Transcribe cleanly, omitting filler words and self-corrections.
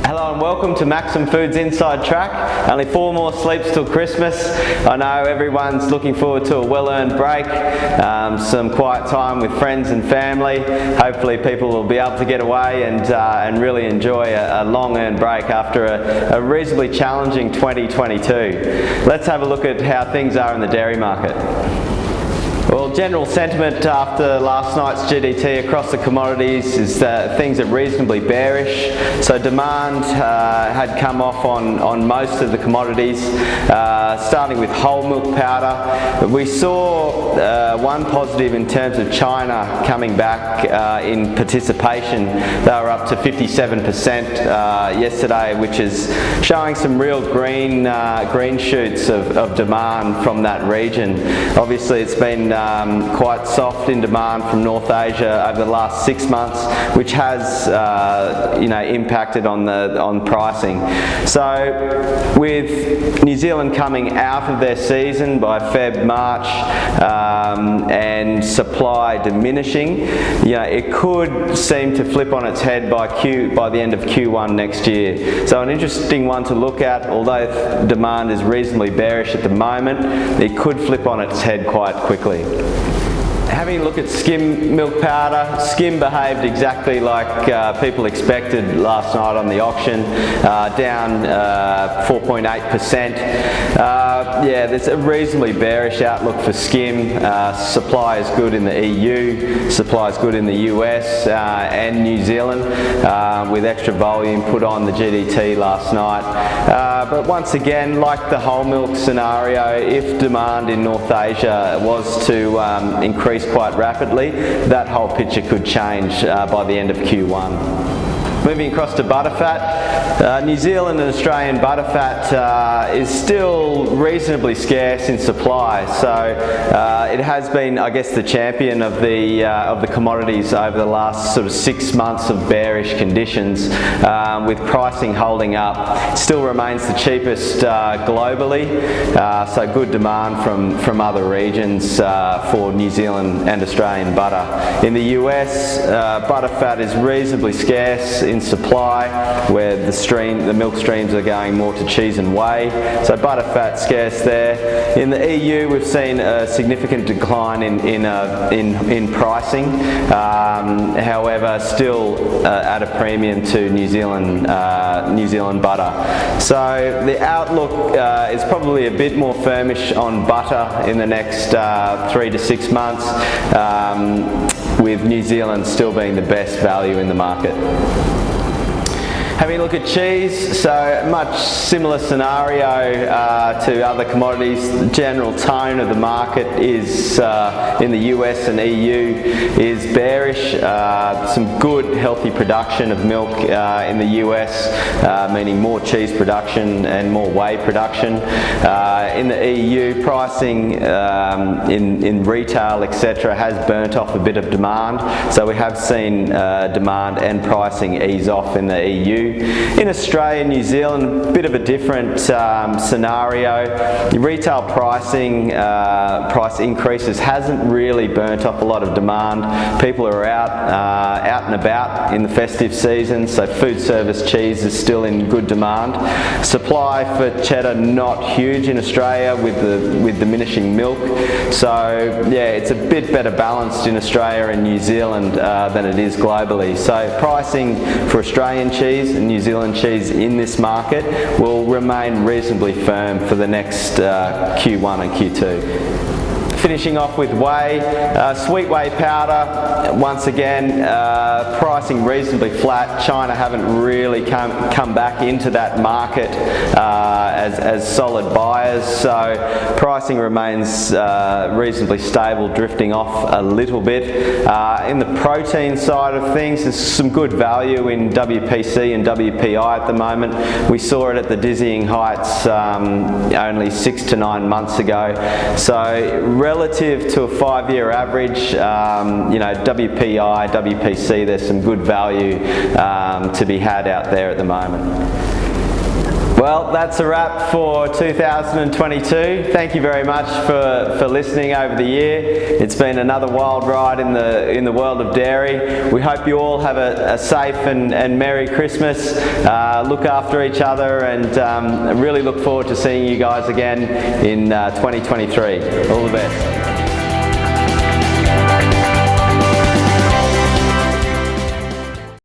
Hello and welcome to Maxim Foods Inside Track. Only 4 more sleeps till Christmas. I know everyone's looking forward to a well-earned break, some quiet time with friends and family. Hopefully people will be able to get away and really enjoy a long-earned break after a reasonably challenging 2022. Let's have a look at how things are in the dairy market. Well, general sentiment after last night's GDT across the commodities is that things are reasonably bearish. So demand had come off on most of the commodities, starting with whole milk powder. We saw one positive in terms of China coming back in participation. They were up to 57% yesterday, which is showing some real green shoots of demand from that region. Obviously, it's been quite soft in demand from North Asia over the last 6 months, which has impacted on pricing. So with New Zealand coming out of their season by March, and supply diminishing, it could seem to flip on its head by the end of Q1 next year. So an interesting one to look at. Although demand is reasonably bearish at the moment, it could flip on its head quite quickly. Having a look at skim milk powder, skim behaved exactly like people expected last night on the auction, down 4.8%. There's a reasonably bearish outlook for skim. Supply is good in the EU, supply is good in the US and New Zealand, with extra volume put on the GDT last night. But once again, like the whole milk scenario, if demand in North Asia was to increase quite rapidly, that whole picture could change by the end of Q1. Moving across to butterfat, New Zealand and Australian butterfat is still reasonably scarce in supply, so it has been, I guess, the champion of the commodities over the last sort of 6 months of bearish conditions, with pricing holding up. It still remains the cheapest globally, so good demand from other regions for New Zealand and Australian butter. In the US, butterfat is reasonably scarce in supply, where the milk streams are going more to cheese and whey, so butterfat scarce there. In the EU, we've seen a significant decline in pricing, however still at a premium to New Zealand butter. So the outlook is probably a bit more firmish on butter in the next 3 to 6 months, with New Zealand still being the best value in the market. Having a look at cheese, so much similar scenario to other commodities. The general tone of the market is in the US and EU is bearish. Some good healthy production of milk in the US, meaning more cheese production and more whey production. In the EU, pricing in retail, etc., has burnt off a bit of demand, so we have seen demand and pricing ease off in the EU. In Australia and New Zealand, a bit of a different scenario. Retail pricing, price increases hasn't really burnt off a lot of demand. People are out and about in the festive season, so food service cheese is still in good demand. Supply for cheddar not huge in Australia with diminishing milk, so yeah, it's a bit better balanced in Australia and New Zealand than it is globally. So pricing for Australian cheese and New Zealand cheese in this market will remain reasonably firm for the next Q1 and Q2. Finishing off with whey, sweet whey powder, once again pricing reasonably flat. China haven't really come back into that market as solid buyers, so pricing remains reasonably stable, drifting off a little bit. In the protein side of things, there's some good value in WPC and WPI at the moment. We saw it at the dizzying heights only 6 to 9 months ago, so relative to a 5-year average, WPI, WPC, there's some good value to be had out there at the moment. Well, that's a wrap for 2022. Thank you very much for listening over the year. It's been another wild ride in the world of dairy. We hope you all have a safe and Merry Christmas. Look after each other, and really look forward to seeing you guys again in 2023. All the best.